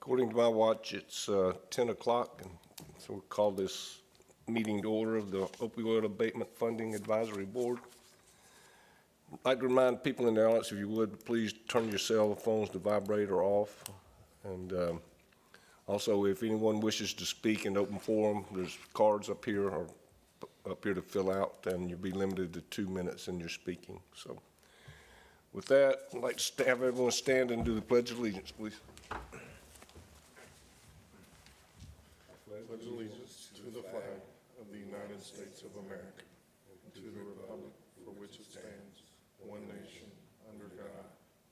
According to my watch, it's 10 o'clock, and so we'll call this meeting to order of the Opioid Abatement Funding Advisory Board. I'd like to remind people in the audience, if you would, please turn your cell phones to vibrate or off. And also, if anyone wishes to speak in open forum, there's cards up here or up here to fill out, and you'll be limited to 2 minutes in your speaking. So with that, I'd like to have everyone stand and do the Pledge of Allegiance, please. Pledge allegiance to the flag of the United States of America and to the republic for which it stands, one nation, under God,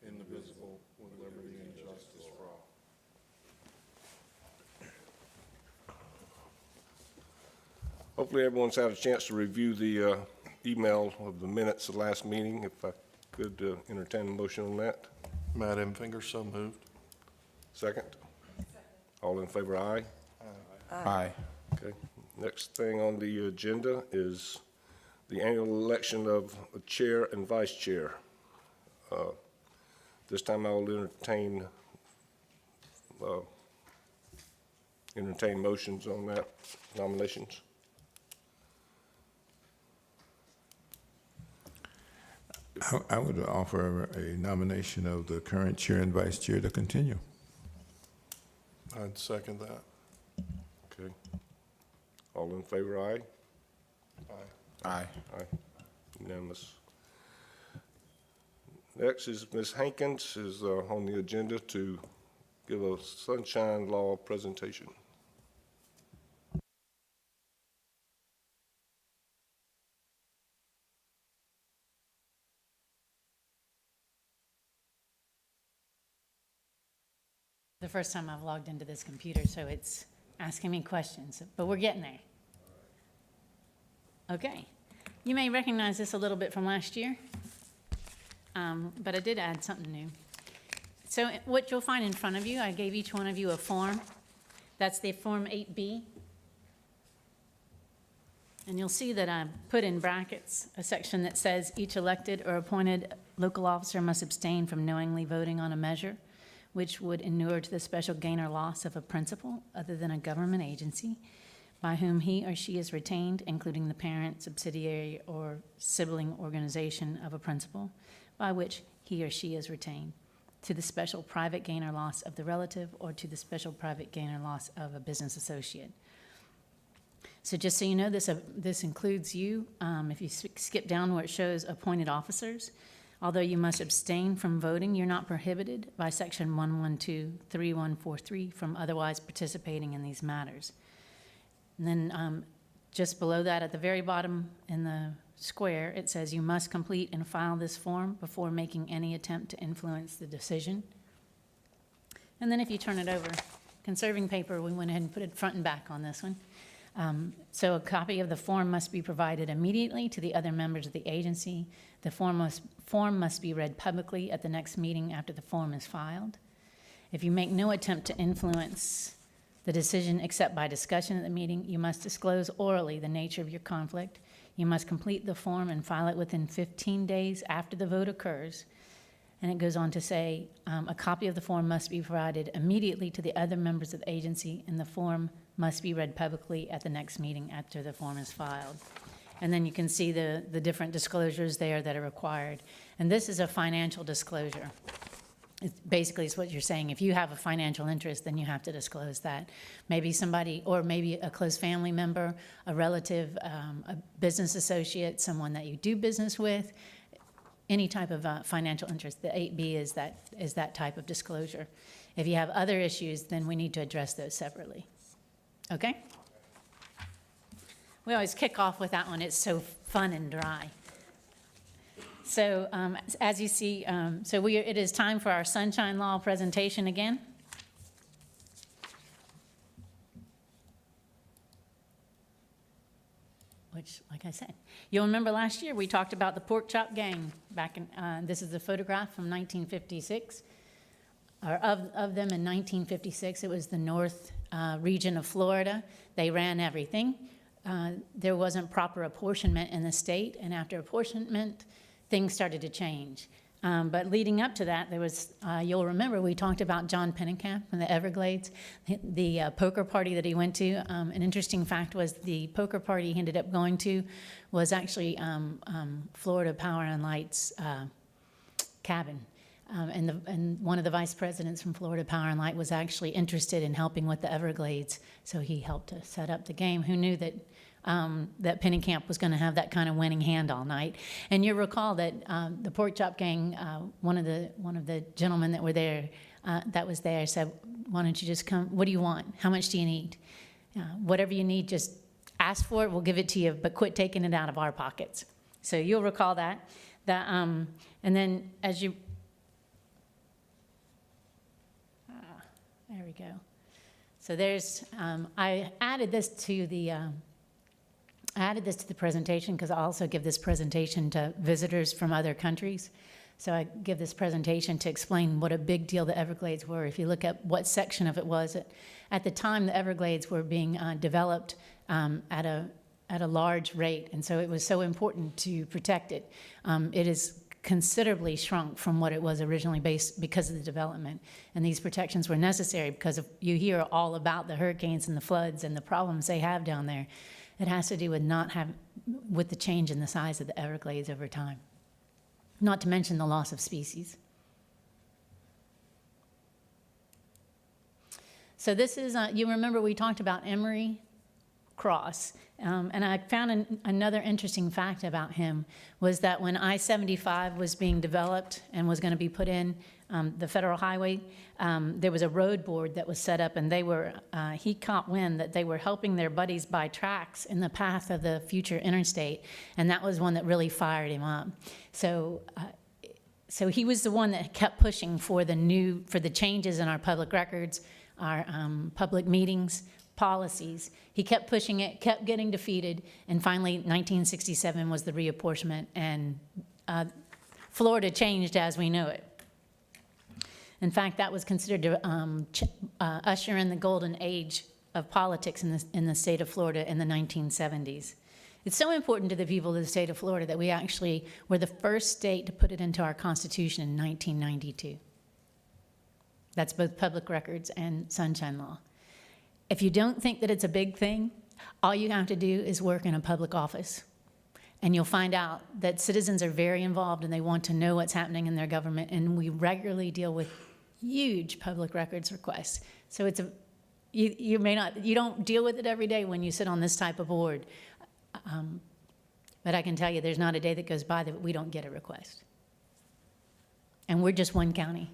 indivisible, with liberty and justice for all. Hopefully everyone's had a chance to review the email of the minutes of the last meeting. If I could entertain a motion on that. Matt Emfinger, so moved. Second? All in favor, aye? Aye. Okay. Next thing on the agenda is the annual election of a chair and vice chair. This time I will entertain motions on that, nominations. I would offer a nomination of the current chair and vice chair to continue. I'd second that. Okay. All in favor, aye? Aye. Aye. Aye. Unanimous. Next is Ms. Hankins is on the agenda to give a sunshine law presentation. The first time I've logged into this computer, so it's asking me questions, but we're getting there. Okay. You may recognize this a little bit from last year, but I did add something new. So what you'll find in front of you, I gave each one of you a form. That's the Form 8B. And you'll see that I put in brackets a section that says each elected or appointed local officer must abstain from knowingly voting on a measure which would inure to the special gain or loss of a principal other than a government agency by whom he or she is retained, including the parent, subsidiary, or sibling organization of a principal by which he or she is retained, to the special private gain or loss of the relative or to the special private gain or loss of a business associate. So just so you know, this includes you. If you skip down where it shows appointed officers, although you must abstain from voting, you're not prohibited by Section 112(3143) from otherwise participating in these matters. And then just below that, at the very bottom in the square, it says you must complete and file this form before making any attempt to influence the decision. And then if you turn it over, conserving paper, we went ahead and put it front and back on this one. So a copy of the form must be provided immediately to the other members of the agency. The form must be read publicly at the next meeting after the form is filed. If you make no attempt to influence the decision except by discussion at the meeting, you must disclose orally the nature of your conflict. You must complete the form and file it within 15 days after the vote occurs. And it goes on to say, a copy of the form must be provided immediately to the other members of the agency, and the form must be read publicly at the next meeting after the form is filed. And then you can see the different disclosures there that are required. And this is a financial disclosure. It basically is what you're saying. If you have a financial interest, then you have to disclose that. Maybe somebody, or maybe a close family member, a relative, a business associate, someone that you do business with, any type of financial interest. The 8B is that type of disclosure. If you have other issues, then we need to address those separately. Okay? We always kick off with that one. It's so fun and dry. So as you see, it is time for our Sunshine Law presentation again. Which, like I said, you'll remember last year we talked about the pork chop gang back in, this is a photograph from 1956, or of them in 1956. It was the north region of Florida. They ran everything. There wasn't proper apportionment in the state, and after apportionment, things started to change. But leading up to that, there was, you'll remember, we talked about John Pennekamp in the Everglades, the poker party that he went to. An interesting fact was the poker party he ended up going to was actually Florida Power and Light's cabin. And one of the vice presidents from Florida Power and Light was actually interested in helping with the Everglades, so he helped to set up the game. Who knew that that Pennekamp was going to have that kind of winning hand all night? And you recall that the Pork Chop Gang, one of the gentlemen that were there, that was there, said, "Why don't you just come? What do you want? How much do you need? Whatever you need, just ask for it. We'll give it to you, but quit taking it out of our pockets." So you'll recall that. And then as you there we go. So there's, I added this to the presentation because I also give this presentation to visitors from other countries. So I give this presentation to explain what a big deal the Everglades were. If you look at what section of it was, at the time the Everglades were being developed at a large rate, and so it was so important to protect it. It is considerably shrunk from what it was originally based because of the development. And these protections were necessary because you hear all about the hurricanes and the floods and the problems they have down there. It has to do with the change in the size of the Everglades over time, not to mention the loss of species. So this is, you remember we talked about Emery Cross. And I found another interesting fact about him was that when I-75 was being developed and was going to be put in the federal highway, there was a road board that was set up, and he caught wind that they were helping their buddies buy tracks in the path of the future interstate, and that was one that really fired him up. So he was the one that kept pushing for the changes in our public records, our public meetings, policies. He kept pushing it, kept getting defeated, and finally 1967 was the reapportionment, and Florida changed as we know it. In fact, that was considered to usher in the golden age of politics in the state of Florida in the 1970s. It's so important to the people of the state of Florida that we actually were the first state to put it into our Constitution in 1992. That's both public records and sunshine law. If you don't think that it's a big thing, all you have to do is work in a public office. And you'll find out that citizens are very involved and they want to know what's happening in their government. And we regularly deal with huge public records requests. So you don't deal with it every day when you sit on this type of board. But I can tell you there's not a day that goes by that we don't get a request. And we're just one county.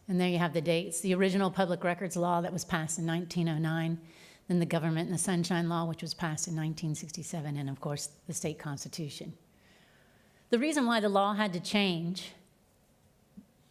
And there you have the dates. The original public records law that was passed in 1909, then the Government and the Sunshine Law, which was passed in 1967, and of course, the state constitution. The reason why the law had to change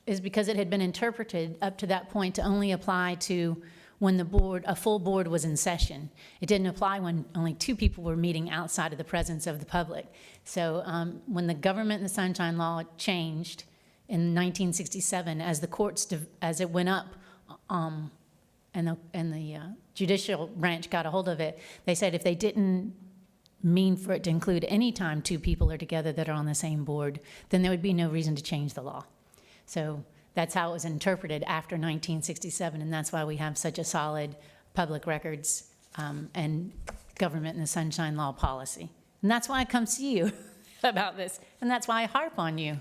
is because it had been interpreted up to that point to only apply to when a full board was in session. It didn't apply when only 2 people were meeting outside of the presence of the public. So when the Government and the Sunshine Law changed, in 1967, as the courts, as it went up, and the judicial branch got a hold of it, they said if they didn't mean for it to include any time 2 people are together that are on the same board, then there would be no reason to change the law. So that's how it was interpreted after 1967, and that's why we have such a solid public records and Government and the Sunshine Law policy. And that's why I come see you about this, and that's why I harp on you.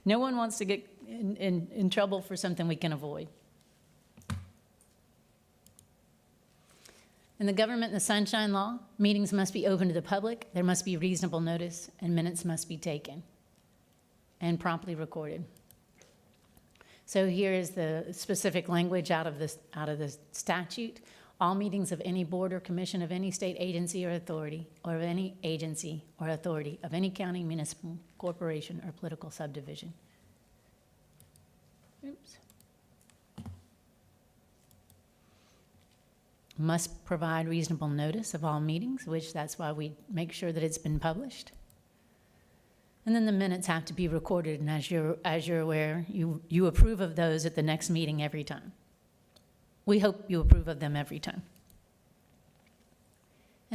No one wants to get in trouble for something we can avoid. In the Government and the Sunshine Law, meetings must be open to the public, there must be reasonable notice, and minutes must be taken and promptly recorded. So here is the specific language out of the statute. All meetings of any board or commission of any state agency or authority, or of any agency or authority of any county, municipal, corporation, or political subdivision. Oops. Must provide reasonable notice of all meetings, which that's why we make sure that it's been published. And then the minutes have to be recorded, and as you're aware, you approve of those at the next meeting every time. We hope you approve of them every time.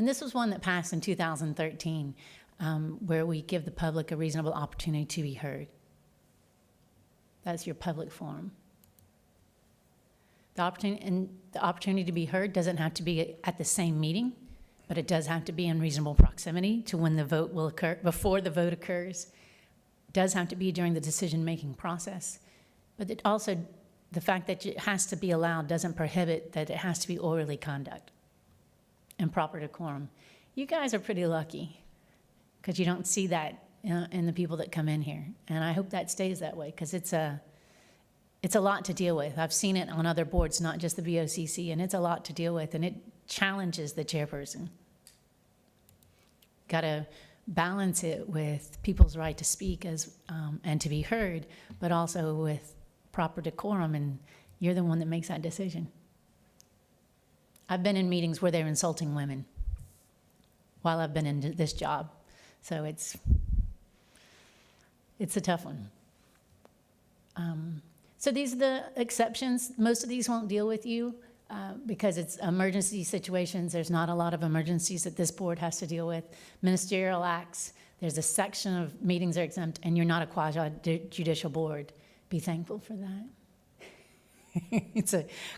And this was one that passed in 2013, where we give the public a reasonable opportunity to be heard. That's your public forum. The opportunity to be heard doesn't have to be at the same meeting, but it does have to be in reasonable proximity to when the vote will occur, before the vote occurs. It does have to be during the decision-making process. But it also, the fact that it has to be allowed doesn't prohibit that it has to be orderly conduct and proper decorum. You guys are pretty lucky because you don't see that in the people that come in here. And I hope that stays that way because it's a lot to deal with. I've seen it on other boards, not just the BOCC, and it's a lot to deal with, and it challenges the chairperson. Got to balance it with people's right to speak and to be heard, but also with proper decorum, and you're the one that makes that decision. I've been in meetings where they're insulting women while I've been in this job, so it's a tough one. So these are the exceptions. Most of these won't deal with you because it's emergency situations. There's not a lot of emergencies that this board has to deal with. Ministerial acts, there's a section of meetings are exempt, and you're not a quasi-judicial board. Be thankful for that.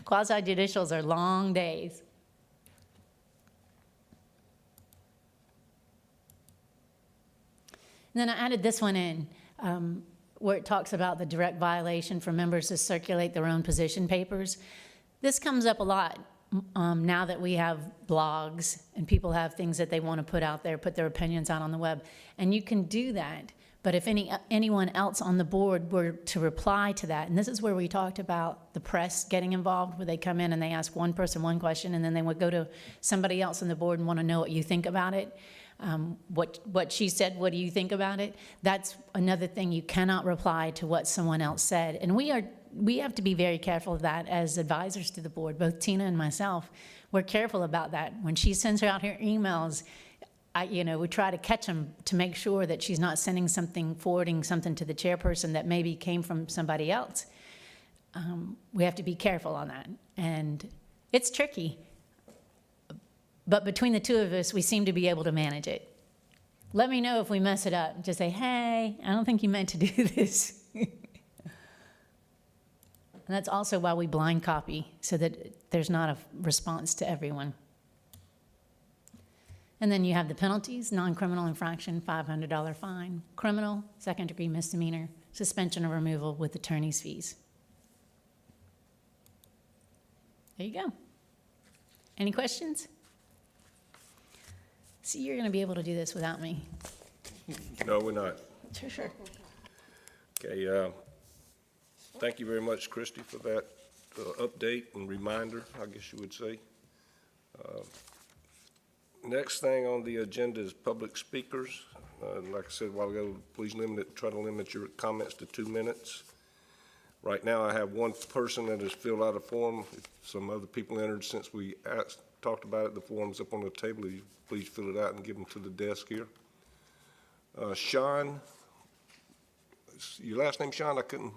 Quasi-judicials are long days. And then I added this one in. Where it talks about the direct violation for members to circulate their own position papers. This comes up a lot now that we have blogs and people have things that they want to put out there, put their opinions out on the web. And you can do that, but if anyone else on the board were to reply to that, and this is where we talked about the press getting involved, where they come in and they ask one person one question, and then they would go to somebody else on the board and want to know what you think about it. What she said, what do you think about it? That's another thing. You cannot reply to what someone else said. And we have to be very careful of that as advisors to the board, both Tina and myself. We're careful about that. When she sends out her emails, we try to catch them to make sure that she's not forwarding something to the chairperson that maybe came from somebody else. We have to be careful on that. And it's tricky. But between the two of us, we seem to be able to manage it. Let me know if we mess it up. Just say, hey, I don't think you meant to do this. And that's also why we blind copy, so that there's not a response to everyone. And then you have the penalties: non-criminal infraction, $500 fine; criminal, second-degree misdemeanor, suspension or removal with attorney's fees. There you go. Any questions? See, you're going to be able to do this without me. No, we're not. Sure. Okay, thank you very much, Christy, for that update and reminder, I guess you would say. Next thing on the agenda is public speakers. Like I said a while ago, please try to limit your comments to 2 minutes. Right now, I have one person that has filled out a form. If some other people entered since we talked about it, the form's up on the table. Please fill it out and give them to the desk here. Sean, your last name, Sean? I couldn't.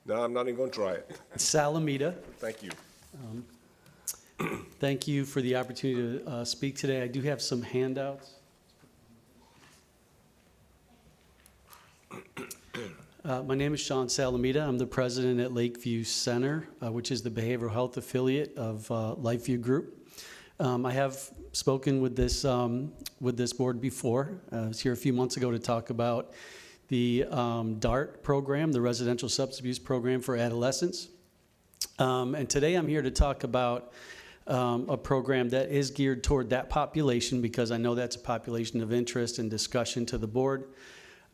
No, I'm not even going to try it. Salamita. Thank you. Thank you for the opportunity to speak today. I do have some handouts. My name is Sean Salamita. I'm the president at Lakeview Center, which is the behavioral health affiliate of LifeView Group. I have spoken with this board before. I was here a few months ago to talk about the DART program, the Residential Substance Abuse Program for Adolescents. And today I'm here to talk about a program that is geared toward that population, because I know that's a population of interest and discussion to the board.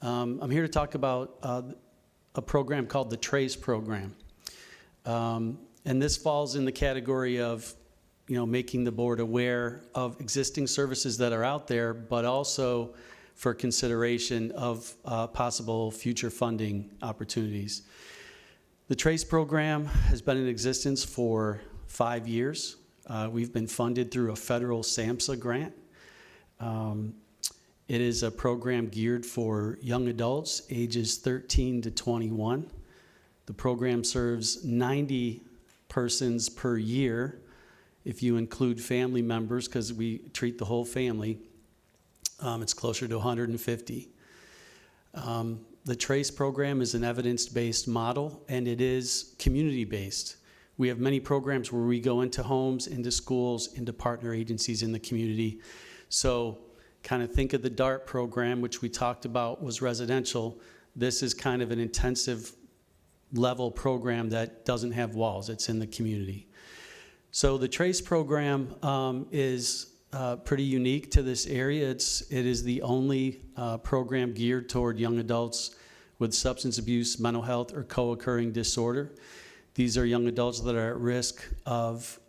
I'm here to talk about a program called the TRACE program. And this falls in the category of, making the board aware of existing services that are out there, but also for consideration of possible future funding opportunities. The TRACE program has been in existence for 5 years. We've been funded through a federal SAMHSA grant. It is a program geared for young adults ages 13 to 21. The program serves 90 persons per year If you include family members, because we treat the whole family, it's closer to 150. The TRACE program is an evidence-based model, and it is community-based. We have many programs where we go into homes, into schools, into partner agencies in the community. So kind of think of the DART program, which we talked about was residential. This is kind of an intensive level program that doesn't have walls. It's in the community. So the TRACE program is pretty unique to this area. It is the only program geared toward young adults with substance abuse, mental health, or co-occurring disorder. These are young adults that are at risk of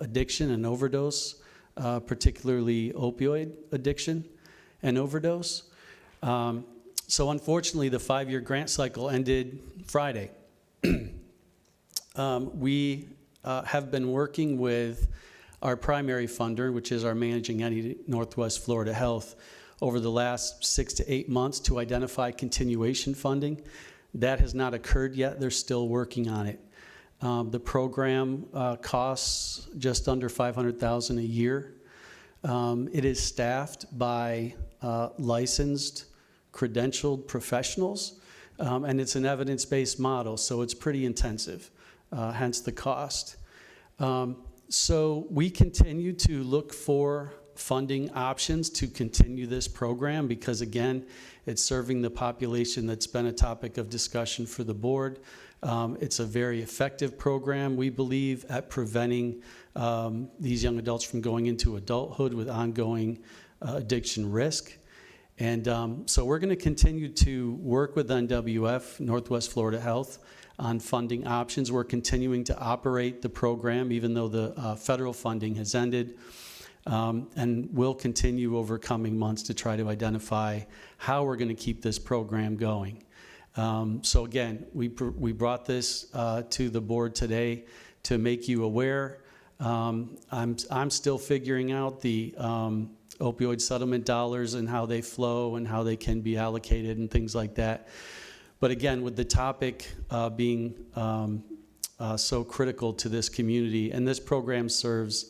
addiction and overdose, particularly opioid addiction and overdose. So unfortunately, the 5-year grant cycle ended Friday. We have been working with our primary funder, which is our managing entity, Northwest Florida Health, over the last 6 to 8 months to identify continuation funding. That has not occurred yet. They're still working on it. The program costs just under $500,000 a year. It is staffed by licensed, credentialed professionals, and it's an evidence-based model, so it's pretty intensive, hence the cost. So we continue to look for funding options to continue this program because, again, it's serving the population that's been a topic of discussion for the board. It's a very effective program, we believe, at preventing these young adults from going into adulthood with ongoing addiction risk. And so we're going to continue to work with NWF, Northwest Florida Health, on funding options. We're continuing to operate the program even though the federal funding has ended. And we'll continue over coming months to try to identify how we're going to keep this program going. So again, we brought this to the board today to make you aware. I'm still figuring out the opioid settlement dollars and how they flow and how they can be allocated and things like that. But again, with the topic being so critical to this community, and this program serves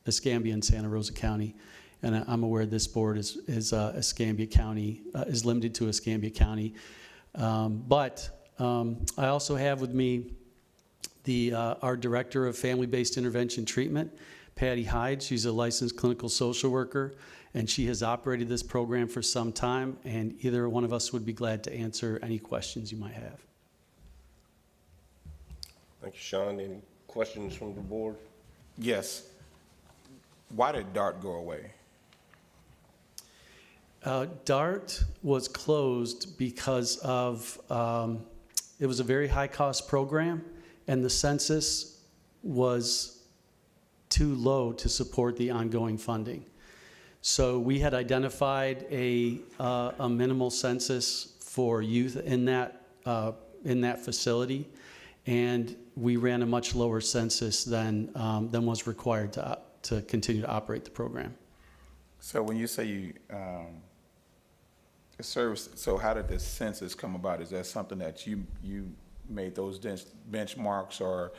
Escambia and Santa Rosa County, and I'm aware this board is Escambia County, is limited to Escambia County. But I also have with me our Director of Family-Based Intervention Treatment, Patty Hyde. She's a licensed clinical social worker, and she has operated this program for some time, and either one of us would be glad to answer any questions you might have. Thank you, Sean. Any questions from the board? Yes. Why did DART go away? DART was closed because of, it was a very high-cost program, and the census was too low to support the ongoing funding. So we had identified a minimal census for youth in that facility, and we ran a much lower census than was required to continue to operate the program. So when you say you service, so how did the census come about? Is that something that you made those benchmarks, or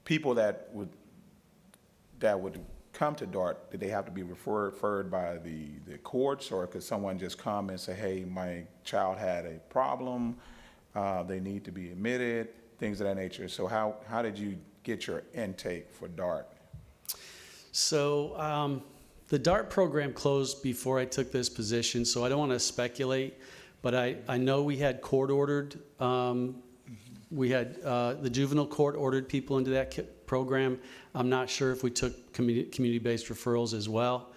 people that would come to DART, did they have to be referred by the courts, or could someone just come and say, hey, my child had a problem, they need to be admitted, things of that nature? So how did you get your intake for DART? So the DART program closed before I took this position, so I don't want to speculate, but I know we had court-ordered, we had the juvenile court ordered people into that program. I'm not sure if we took community-based referrals as well,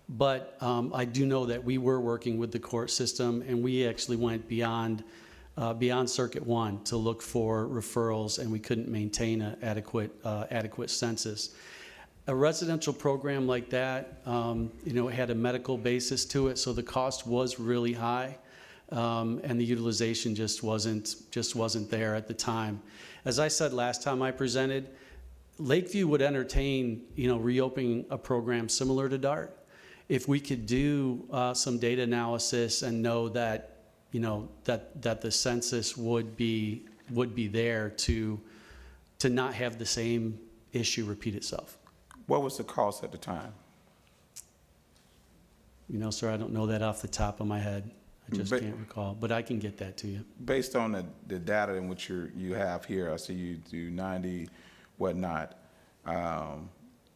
but I do know that we were working with the court system, and we actually went beyond Circuit 1 to look for referrals, and we couldn't maintain an adequate census. A residential program like that, it had a medical basis to it, so the cost was really high, and the utilization just wasn't there at the time. As I said last time I presented, Lakeview would entertain, reopening a program similar to DART if we could do some data analysis and know that, that the census would be there to not have the same issue repeat itself. What was the cost at the time? You know, sir, I don't know that off the top of my head. I just But- can't recall, but I can get that to you. Based on the data in which you have here, I see you do 90 whatnot.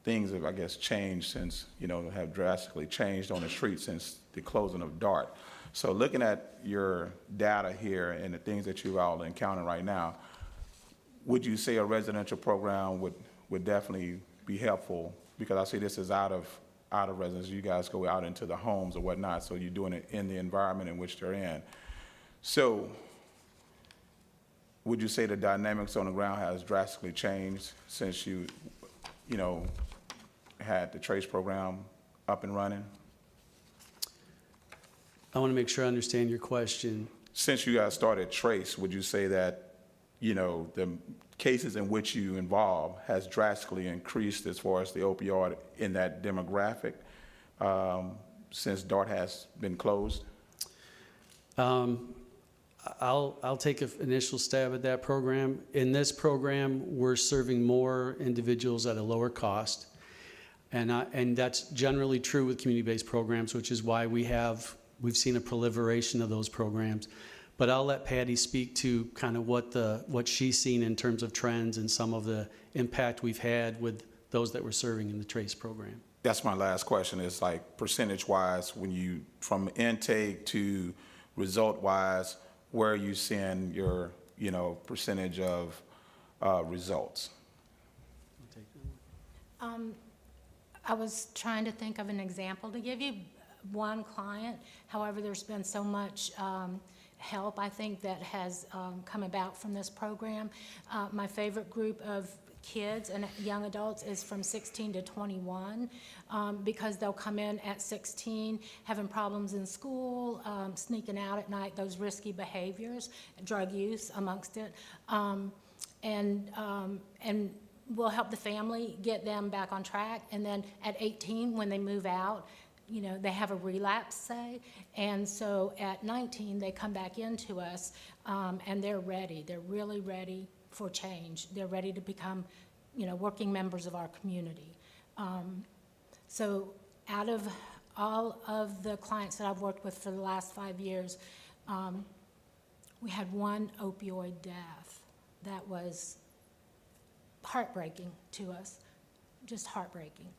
Things have, I guess, changed since, have drastically changed on the street since the closing of DART. So looking at your data here and the things that you all encounter right now, would you say a residential program would definitely be helpful? Because I see this is out of residence. You guys go out into the homes or whatnot, so you're doing it in the environment in which they're in. So would you say the dynamics on the ground has drastically changed since you had the TRACE program up and running? I want to make sure I understand your question. Since you guys started TRACE, would you say that, the cases in which you involve has drastically increased as far as the opioid in that demographic since DART has been closed? I'll take an initial stab at that program. In this program, we're serving more individuals at a lower cost. And that's generally true with community-based programs, which is why we've seen a proliferation of those programs. But I'll let Patty speak to kind of what she's seen in terms of trends and some of the impact we've had with those that we're serving in the TRACE program. That's my last question, is like percentage-wise, from intake to result-wise, where are you seeing your, percentage of results? I was trying to think of an example to give you. One client, however, there's been so much help, I think, that has come about from this program. My favorite group of kids and young adults is from 16 to 21 because they'll come in at 16 having problems in school, sneaking out at night, those risky behaviors, drug use amongst it. And we'll help the family get them back on track. And then at 18, when they move out, they have a relapse, say, and so at 19, they come back into us, and they're ready. They're really ready for change. They're ready to become, working members of our community. So out of all of the clients that I've worked with for the last 5 years, we had one opioid death that was heartbreaking to us, just heartbreaking.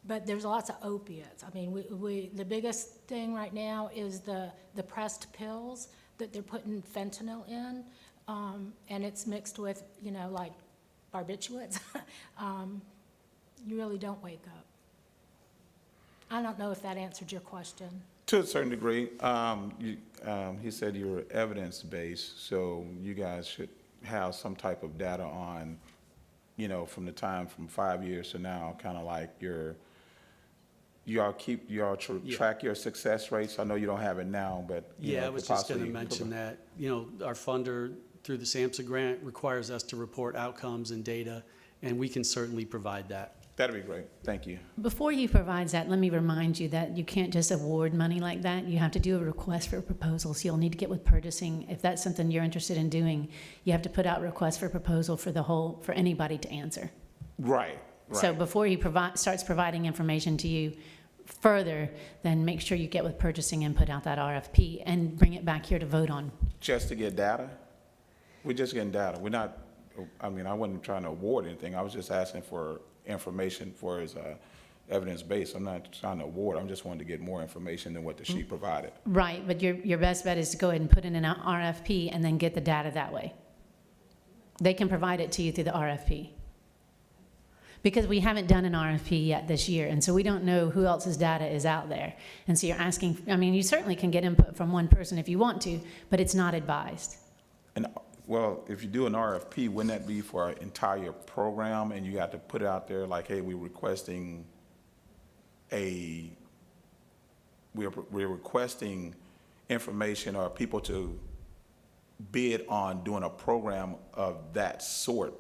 But there's lots of opiates. I mean, the biggest thing right now is the pressed pills that they're putting fentanyl in, and it's mixed with, like barbiturates. You really don't wake up. I don't know if that answered your question. To a certain degree, he said you were evidence-based, so you guys should have some type of data on, from the time from 5 years to now, kind of like track your success rates. I know you don't have it now, but Yeah, I was just going to mention that. Our funder, through the SAMHSA grant, requires us to report outcomes and data, and we can certainly provide that. That'd be great. Thank you. Before he provides that, let me remind you that you can't just award money like that. You have to do a request for proposals. You'll need to get with purchasing. If that's something you're interested in doing, you have to put out a request for proposal for anybody to answer. Right. So before he starts providing information to you further, then make sure you get with purchasing and put out that RFP and bring it back here to vote on. Just to get data? We're just getting data. We're not, I wasn't trying to award anything. I was just asking for information for his evidence-based. I'm not trying to award. I'm just wanting to get more information than what the sheet provided. Right, but your best bet is to go ahead and put in an RFP and then get the data that way. They can provide it to you through the RFP. Because we haven't done an RFP yet this year, and so we don't know who else's data is out there. And so you're asking, you certainly can get input from one person if you want to, but it's not advised. And, well, if you do an RFP, wouldn't that be for our entire program, and you got to put it out there like, hey, we're requesting information or people to bid on doing a program of that sort?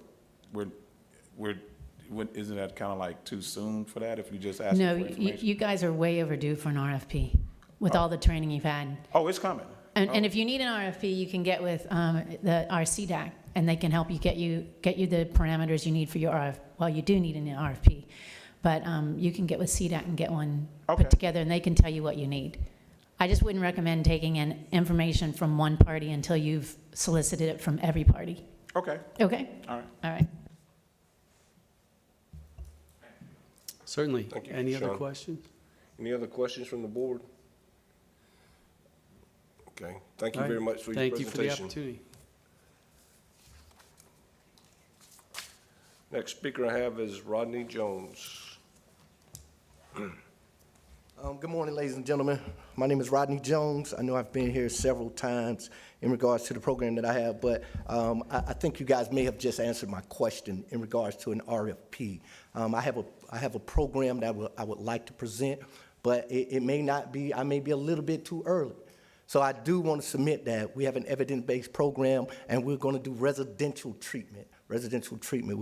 Isn't that kind of like too soon for that if you just ask for No, information? you guys are way overdue for an RFP with all the training you've had. Oh, it's coming. And if you need an RFP, you can get with our CDAC and they can help you get you the parameters you need for your well, you do need an RFP, but you can get with CDOT and get one Okay. put together, and they can tell you what you need. I just wouldn't recommend taking in information from one party until you've solicited it from every party. Okay, Okay? all right. All right. Certainly. Thank you, Any other Sean. questions? Any other questions from the board? Okay, thank you All right. very much for your Thank you for the presentation. opportunity. Next speaker I have is Rodney Jones. Good morning, ladies and gentlemen. My name is Rodney Jones. I know I've been here several times in regards to the program that I have, but I think you guys may have just answered my question in regards to an RFP. I have a program that I would like to present, but it may not be, I may be a little bit too early. So I do want to submit that we have an evidence-based program, and we're going to do residential treatment. We're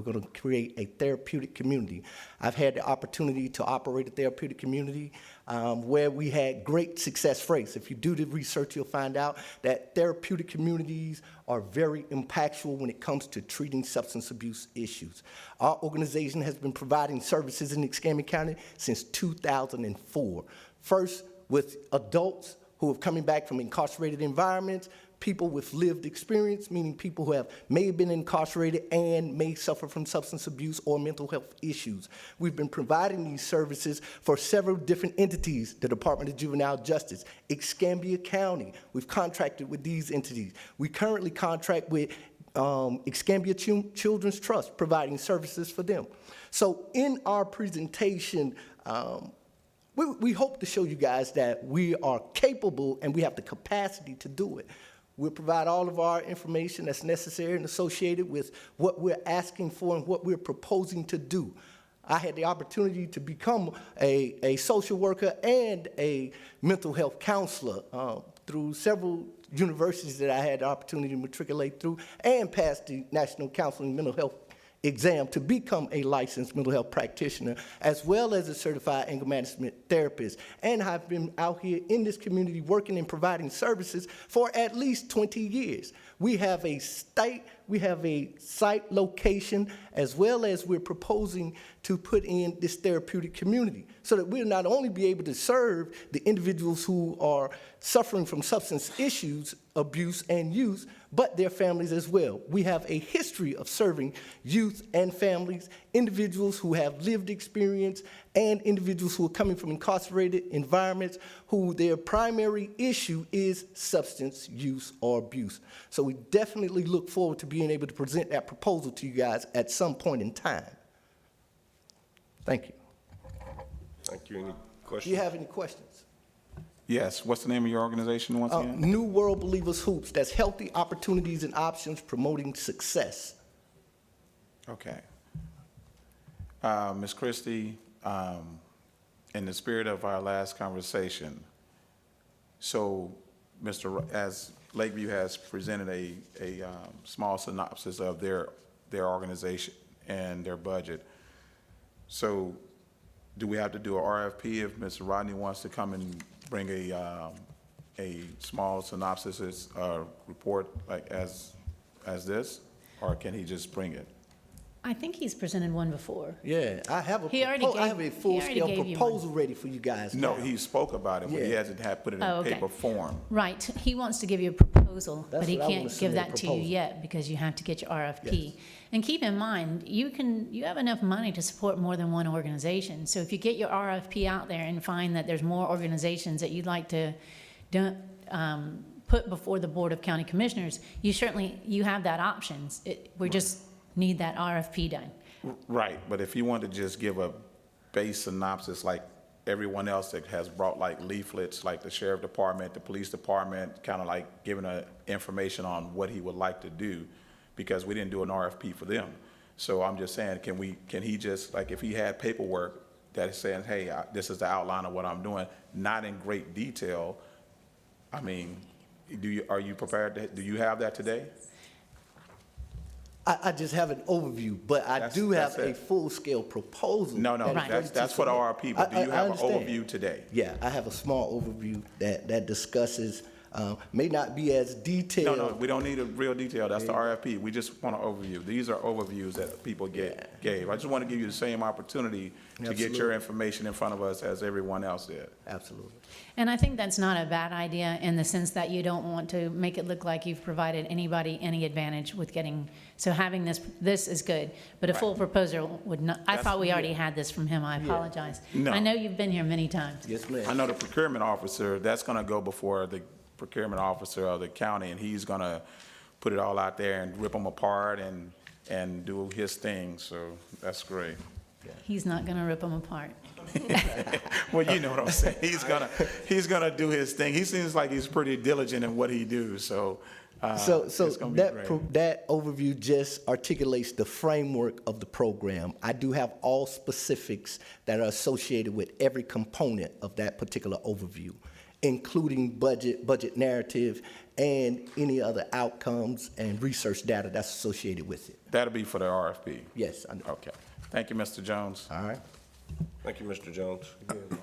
going to create a therapeutic community. I've had the opportunity to operate a therapeutic community where we had great success rates. If you do the research, you'll find out that therapeutic communities are very impactful when it comes to treating substance abuse issues. Our organization has been providing services in Escambia County since 2004. First, with adults who are coming back from incarcerated environments, people with lived experience, meaning people who may have been incarcerated and may suffer from substance abuse or mental health issues. We've been providing these services for several different entities, the Department of Juvenile Justice, Escambia County. We've contracted with these entities. We currently contract with Escambia Children's Trust, providing services for them. So in our presentation, we hope to show you guys that we are capable and we have the capacity to do it. We'll provide all of our information that's necessary and associated with what we're asking for and what we're proposing to do. I had the opportunity to become a social worker and a mental health counselor through several universities that I had the opportunity to matriculate through and pass the National Counseling Mental Health exam to become a licensed mental health practitioner, as well as a certified anger management therapist. And I've been out here in this community working and providing services for at least 20 years. We have a site location, as well as we're proposing to put in this therapeutic community so that we'll not only be able to serve the individuals who are suffering from substance issues, abuse, and use, but their families as well. We have a history of serving youth and families, individuals who have lived experience, and individuals who are coming from incarcerated environments who their primary issue is substance use or abuse. So we definitely look forward to being able to present that proposal to you guys at some point in time. Thank you. Thank you. Any Do questions? you have any questions? Yes, what's the name of your organization once again? New World Believers Hoops, that's healthy opportunities and options promoting success. Okay. Ms. Christie, in the spirit of our last conversation, so as Lakeview has presented a small synopsis of their organization and their budget, so do we have to do a RFP if Mr. Rodney wants to come and bring a small synopsis report like as this, or can he just bring it? I think he's presented one before. Yeah, I have a He already I have gave- a he full-scale already gave you proposal ready for you guys. No, now. he spoke about it, but he Yeah. hasn't put it in Oh, okay. paper form. Right, he wants to give you a proposal, That's but he what I wanna can't give submit a that to you proposal. yet because you have to get your RFP. Yes. And keep in mind, you have enough money to support more than one organization. So if you get your RFP out there and find that there's more organizations that you'd like to put before the Board of County Commissioners, you have that option. We just need that RFP done. Right, but if you want to just give a base synopsis like everyone else that has brought like leaflets, like the sheriff department, the police department, kind of like giving information on what he would like to do, because we didn't do an RFP for them. So I'm just saying, can he just, like if he had paperwork that is saying, hey, this is the outline of what I'm doing, not in great detail, I mean, are you prepared do you have that today? I just have an overview, but I That's- do have that's a it. full-scale proposal. No, that is Right. ready that's to for the submit. RFP, but do you I have an understand. overview today? Yeah, I have a small overview that discusses May not be as detailed. No, we don't need a real detail. That's the RFP. We just want an overview. These are overviews that people gave. I just want to give you the same opportunity to get your Absolutely. information in front of us as everyone else did. Absolutely. And I think that's not a bad idea in the sense that you don't want to make it look like you've provided anybody any advantage with getting, so having this is good, but a full proposal would not, I thought we already had this from him, I apologize. No. I know you've been here many times. Yes, I ma'am. know the procurement officer, that's going to go before the procurement officer of the county, and he's going to put it all out there and rip them apart and do his thing, so that's great. He's not going to rip them apart. Well, you know what I'm saying. He's gonna do his thing. He seems like he's pretty diligent in what he do, so, So it's gonna be great. that overview just articulates the framework of the program. I do have all specifics that are associated with every component of that particular overview, including budget narrative, and any other outcomes and research data that's associated with it. That'll be for the RFP. Yes, I know. Okay. Thank you, Mr. Jones. All right. Thank you, Mr. Jones.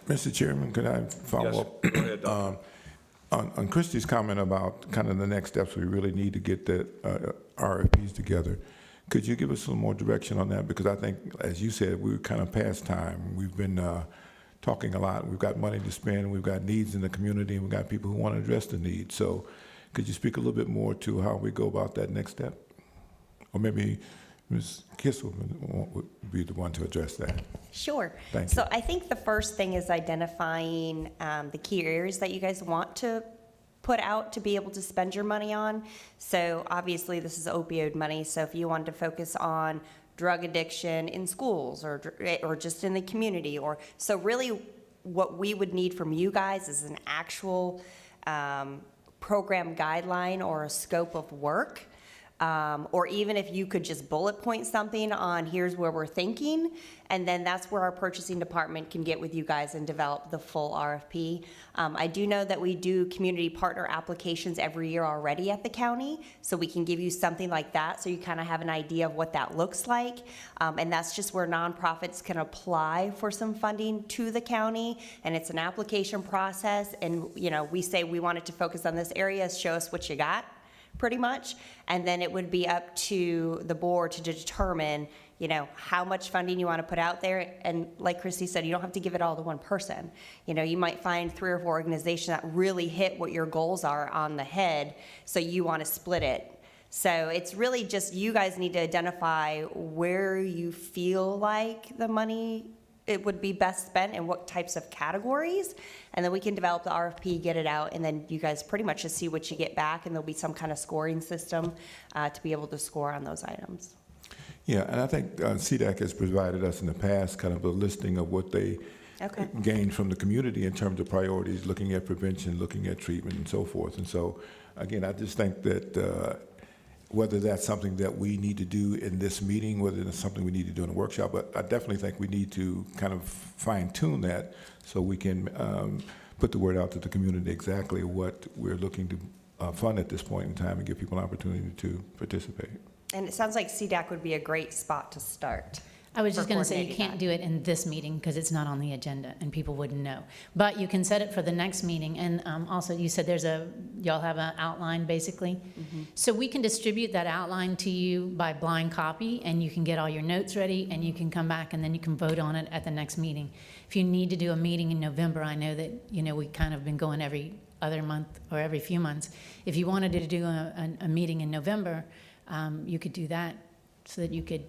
Mr. Chairman, could I Yes, follow up? go ahead, Dr. On Christie's comment about kind of the next steps, we really need to get the RFPs together. Could you give us a little more direction on that? Because I think, as you said, we're kind of past time. We've been talking a lot. We've got money to spend. We've got needs in the community. And we've got people who want to address the needs. So could you speak a little bit more to how we go about that next step? Or maybe Ms. Kissel would be the one to address that. Sure. Thank So you. I think the first thing is identifying the key areas that you guys want to put out to be able to spend your money on. So obviously, this is opioid money, so if you wanted to focus on drug addiction in schools or just in the community, or so really what we would need from you guys is an actual program guideline or a scope of work. Or even if you could just bullet point something on here's where we're thinking, and then that's where our purchasing department can get with you guys and develop the full RFP. I do know that we do community partner applications every year already at the county, so we can give you something like that so you kind of have an idea of what that looks like. And that's just where nonprofits can apply for some funding to the county, and it's an application process, and we say we want it to focus on this area, show us what you got, pretty much, and then it would be up to the board to determine, how much funding you want to put out there. And like Christy said, you don't have to give it all to one person. You might find 3 or 4 organizations that really hit what your goals are on the head, so you want to split it. So it's really just you guys need to identify where you feel like the money it would be best spent and what types of categories, and then we can develop the RFP, get it out, and then you guys pretty much just see what you get back, and there'll be some kind of scoring system to be able to score on those items. Yeah, and I think CDAC has provided us in the past kind of a listing of what they Okay. gained from the community in terms of priorities, looking at prevention, looking at treatment, and so forth. And so, again, I just think that whether that's something that we need to do in this meeting, whether it's something we need to do in a workshop, but I definitely think we need to kind of fine tune that so we can put the word out to the community exactly what we're looking to fund at this point in time and give people an opportunity to participate. And it sounds like CDAC would be a great spot to start. I was just for going to say, you coordinating can't that. do it in this meeting because it's not on the agenda and people wouldn't know. But you can set it for the next meeting. And also, you said y'all have an outline, basically. So we can distribute that outline to you by blind copy, and you can get all your notes ready, and you can come back, and then you can vote on it at the next meeting. If you need to do a meeting in November, I know that, we kind of been going every other month or every few months. If you wanted to do a meeting in November, you could do that so that you could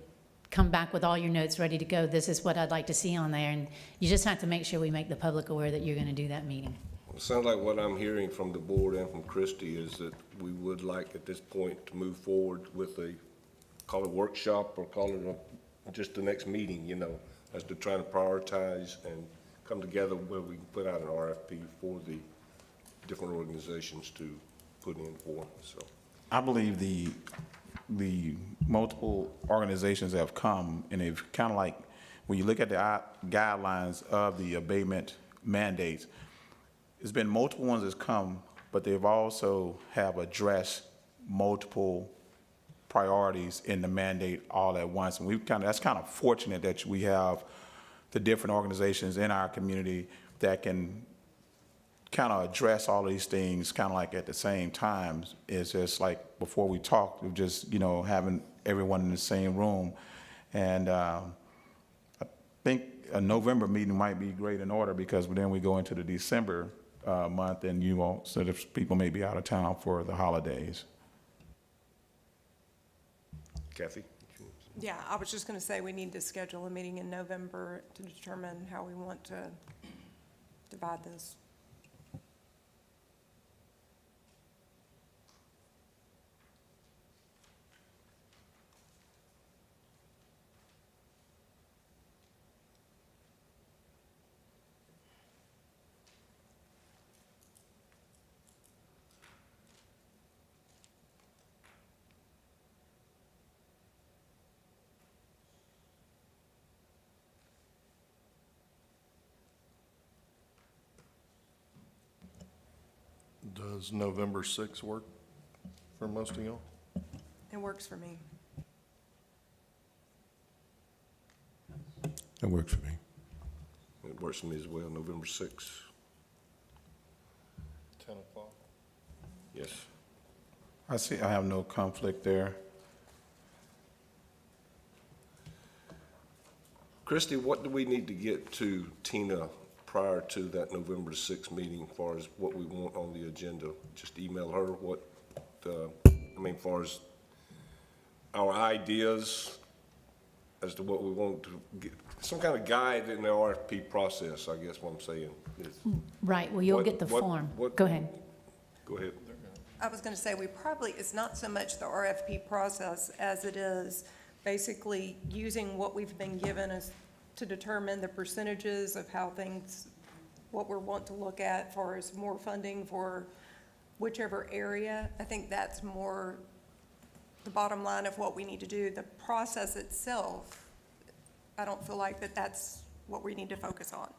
come back with all your notes ready to go. This is what I'd like to see on there. And you just have to make sure we make the public aware that you're going to do that meeting. It sounds like what I'm hearing from the board and from Christie is that we would like at this point to move forward with call it a workshop or call it just the next meeting, as to try to prioritize and come together where we can put out an RFP for the different organizations to put in for, so. I believe the multiple organizations that have come, and they've kind of like, when you look at the guidelines of the abatement mandates, there's been multiple ones that's come, but they've also have addressed multiple priorities in the mandate all at once. And that's kind of fortunate that we have the different organizations in our community that can kind of address all these things kind of like at the same time. It's just like before we talked, of just, having everyone in the same room. And I think a November meeting might be great in order, because then we go into the December month, and so that people may be out of town for the holidays. Kathy? Yeah, I was just going to say we need to schedule a meeting in November to determine how we want to divide this. Does November 6th work for most of y'all? It works for me. That works for me. It works for me as well, November 6th. 10 o'clock? Yes. I have no conflict there. Christie, what do we need to get to Tina prior to that November 6th meeting, as far as what we want on the agenda? Just email her as far as our ideas as to what we want to get, some kind of guide in the RFP process, I guess what I'm saying is. Right, well, you'll What- get the what- form. what- Go ahead. Go ahead. I was going to say, it's not so much the RFP process as it is basically using what we've been given as to determine the percentages of how things, what we're wanting to look at as far as more funding for whichever area. I think that's more the bottom line of what we need to do. The process itself, I don't feel like that's what we need to focus on.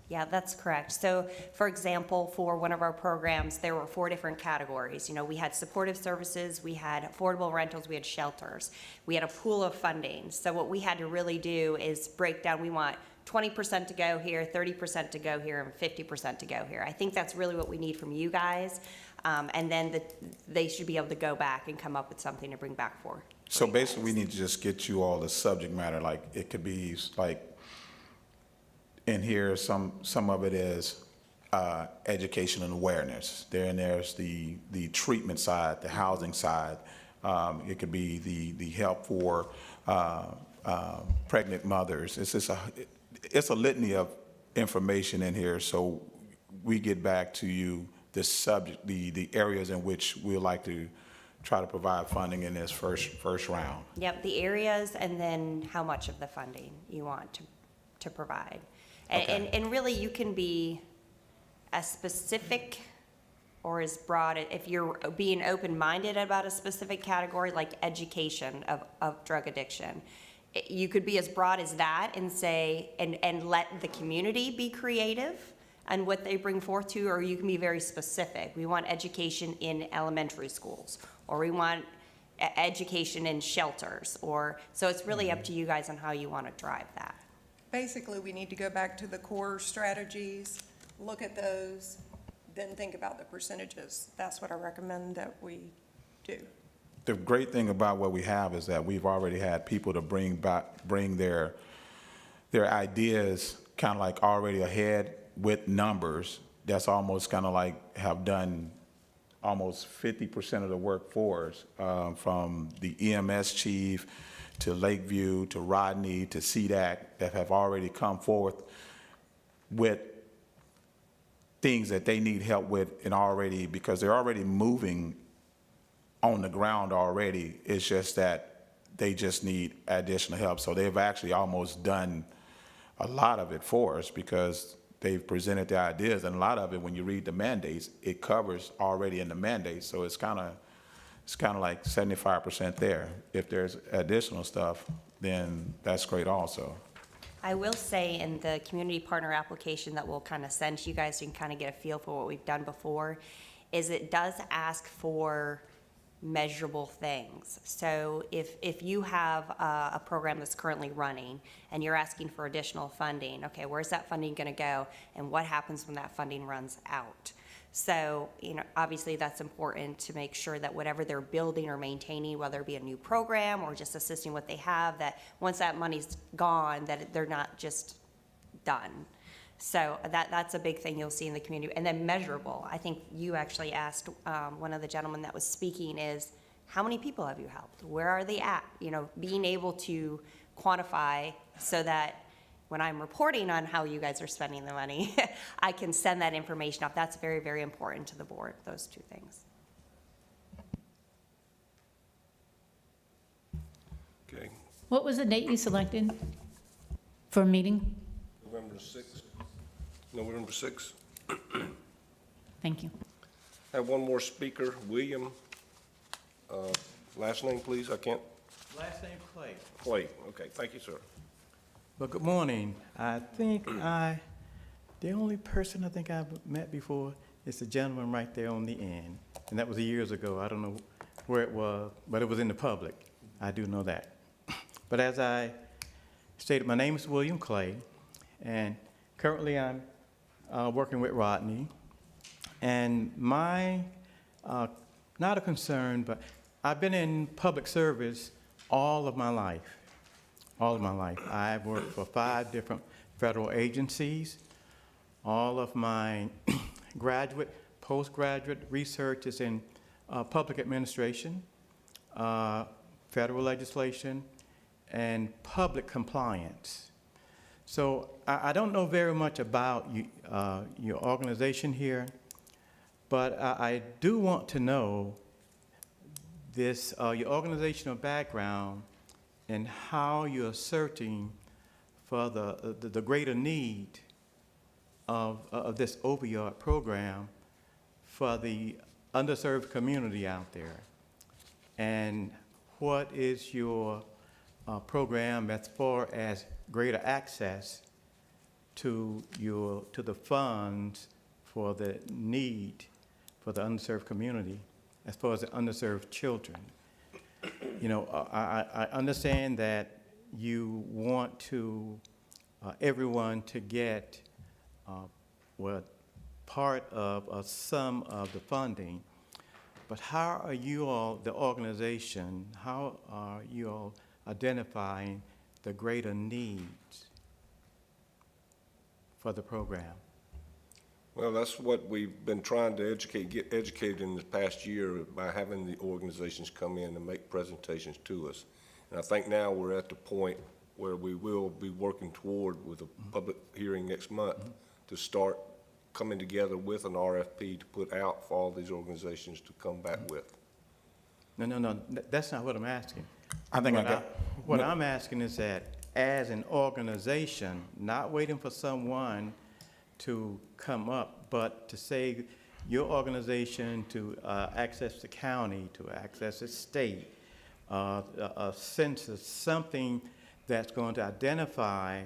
Yeah, that's correct. So, for example, for one of our programs, there were 4 different categories. We had supportive services, we had affordable rentals, we had shelters. We had a pool of funding. So what we had to really do is break down, we want 20% to go here, 30% to go here, and 50% to go here. I think that's really what we need from you guys. And then they should be able to go back and come up with something to bring back for. So basically, we need to just get you all the subject matter, like it could be like, in here, some of it is education and awareness. There's the treatment side, the housing side. It could be the help for pregnant mothers. It's a litany of information in here. So we get back to you the subject, the areas in which we'd like to try to provide funding in this first round. Yep, the areas, and then how much of the funding you want to provide. Okay. And really, you can be as specific or as broad, if you're being open-minded about a specific category, like education of drug addiction. You could be as broad as that and say, and let the community be creative and what they bring forth to, or you can be very specific. We want education in elementary schools, or we want education in shelters, so it's really up to you guys on how you want to drive that. Basically, we need to go back to the core strategies, look at those, then think about the percentages. That's what I recommend that we do. The great thing about what we have is that we've already had people to bring their ideas kind of like already ahead with numbers. That's almost kind of like have done almost 50% of the work for us, from the EMS chief to Lakeview to Rodney to CDAC, that have already come forth with things that they need help with, and already, because they're already moving on the ground already. It's just that they just need additional help. So they've actually almost done a lot of it for us, because they've presented their ideas, and a lot of it, when you read the mandates, it covers already in the mandate. So it's kind of like 75% there. If there's additional stuff, then that's great also. I will say in the community partner application that we'll kind of send to you guys, so you can kind of get a feel for what we've done before, is it does ask for measurable things. So if you have a program that's currently running and you're asking for additional funding, okay, where's that funding going to go, and what happens when that funding runs out? So, obviously that's important to make sure that whatever they're building or maintaining, whether it be a new program or just assisting what they have, that once that money's gone, that they're not just done. So that's a big thing you'll see in the community. And then measurable. I think you actually asked, one of the gentlemen that was speaking is, how many people have you helped? Where are they at? Being able to quantify so that when I'm reporting on how you guys are spending the money, I can send that information up. That's very, very important to the board, those two things. Okay, What was the date you selected for a meeting? November 6th. November 6th. Thank you. I have one more speaker, William. Last name, please, I can't, Last name Clay. Clay. Okay, thank you, sir. Well, good morning. I think the only person I think I've met before is the gentleman right there on the end. And that was years ago. I don't know where it was, but it was in the public. I do know that. But as I stated, my name is William Clay, and currently I'm working with Rodney. And my, not a concern, but I've been in public service all of my life. All of my life. I've worked for 5 different federal agencies. All of my graduate, postgraduate research is in public administration, federal legislation, and public compliance. So I don't know very much about you, your organization here, but I do want to know this, your organizational background and how you're searching for the greater need of this opioid program for the underserved community out there. And what is your program as far as greater access to the funds for the need for the underserved community, as far as the underserved children? I understand that you want to everyone to get part of some of the funding, but how are you all, the organization, how are you all identifying the greater needs for the program? Well, that's what we've been trying to get educated in the past year by having the organizations come in and make presentations to us. And I think now we're at the point where we will be working toward, with a public hearing next month, to start coming together with an RFP to put out for all these organizations to come back with. No, that's not what I'm asking. I think What I'm asking is that as an organization, not waiting for someone to come up, but to say your organization to access the county, to access the state, a census, something that's going to identify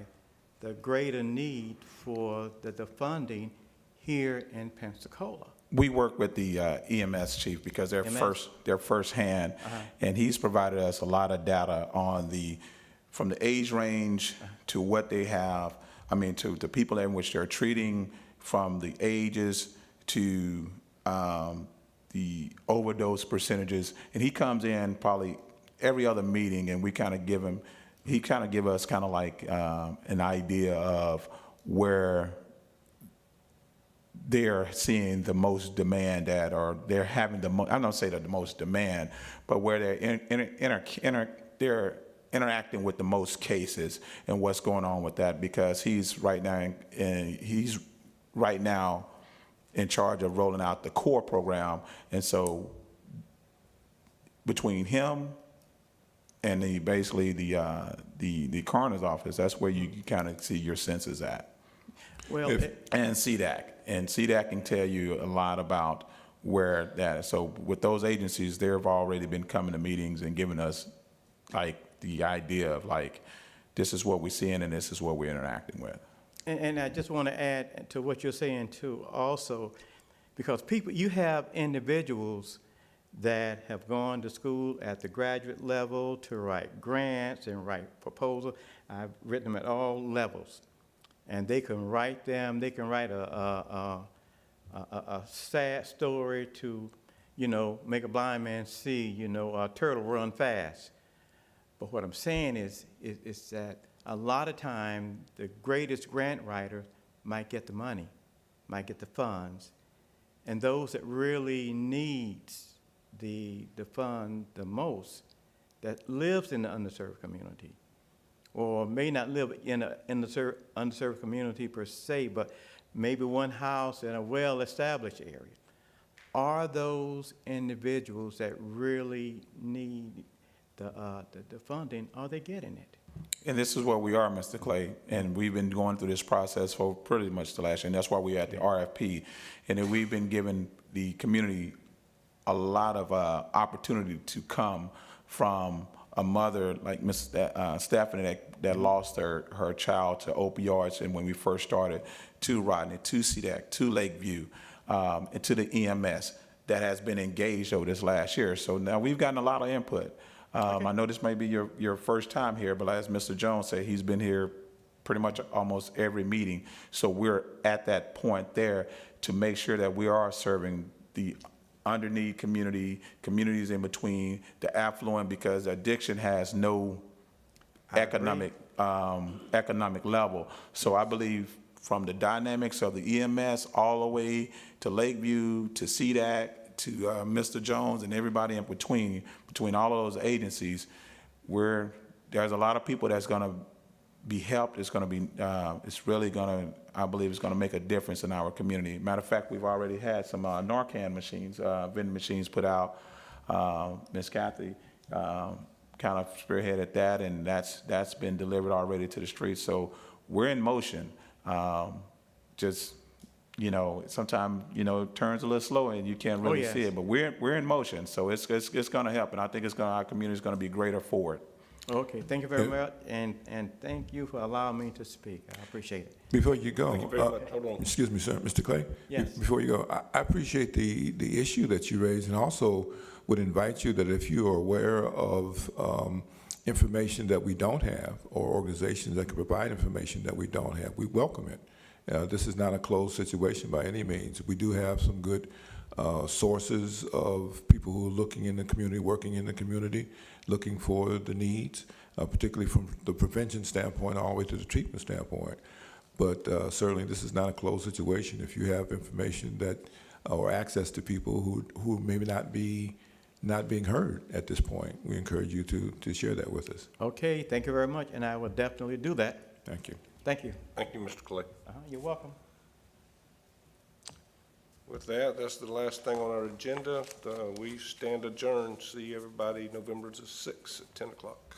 the greater need for the funding here in Pensacola. We work with the EMS chief because they're firsthand, and he's provided us a lot of data on from the age range to what they have. I mean, to the people in which they're treating, from the ages to the overdose percentages. And he comes in probably every other meeting, and we kind of give him, he kind of give us kind of like an idea of where they're seeing the most demand at, or they're having the most, I don't say that the most demand, but where they're interacting with the most cases and what's going on with that, because he's right now in charge of rolling out the core program. And so between him and basically the coroner's office, that's where you kind of see your census at. Well, And CDAC. And CDAC can tell you a lot about where that is. So with those agencies, they've already been coming to meetings and giving us like the idea of like, this is what we're seeing and this is what we're interacting with. and I just want to add to what you're saying too also, because you have individuals that have gone to school at the graduate level to write grants and write proposals. I've written them at all levels. And they can write them, they can write a sad story to, you know, make a blind man see, you know, a turtle run fast. But what I'm saying is that a lot of time, the greatest grant writer might get the money, might get the funds, and those that really needs the fund the most, that lives in the underserved community, or may not live in the underserved community per se, but maybe one house in a well-established area, are those individuals that really need the funding, are they getting it? And this is where we are, Mr. Clay, and we've been going through this process for pretty much the last year, and that's why we're at the RFP. And then we've been giving the community a lot of opportunity to come from a mother like Ms. Stephanie that lost her child to opioids, and when we first started, to Rodney, to CDAC, to Lakeview, and to the EMS that has been engaged over this last year. So now we've gotten a lot of input. I know this may be your first time here, but as Mr. Jones said, he's been here pretty much almost every meeting. So we're at that point there to make sure that we are serving the underneath communities in between, the affluent, because addiction has no economic level. So I believe from the dynamics of the EMS all the way to Lakeview, to CDAC, to Mr. Jones and everybody in between all of those agencies, there's a lot of people that's going to be helped. It's going to be, it's really going to, I believe it's going to make a difference in our community. Matter of fact, we've already had some Narcan machines, vending machines put out. Ms. Kathy kind of spearheaded that, and that's been delivered already to the streets. So we're in motion. Just, you know, sometimes, you know, it turns a little slow and you can't really see it, but we're in motion. So it's going to help, and I think our community is going to be greater for it. Okay, thank you very much, and thank you for allowing me to speak. I appreciate it. Before you go, Thank you very much. Hold on. excuse me, sir, Mr. Clay? Yes. Before you go, I appreciate the issue that you raised, and also would invite you that if you are aware of information that we don't have, or organizations that can provide information that we don't have, we welcome it. This is not a closed situation by any means. We do have some good sources of people who are looking in the community, working in the community, looking for the needs, particularly from the prevention standpoint all the way to the treatment standpoint. But certainly this is not a closed situation. If you have information that, or access to people who maybe not being heard at this point, we encourage you to share that with us. Okay, thank you very much, and I will definitely do that. Thank you. Thank you. Thank you, Mr. Clay. You're welcome. With that, that's the last thing on our agenda. We stand adjourned. See everybody November the 6th at 10 o'clock.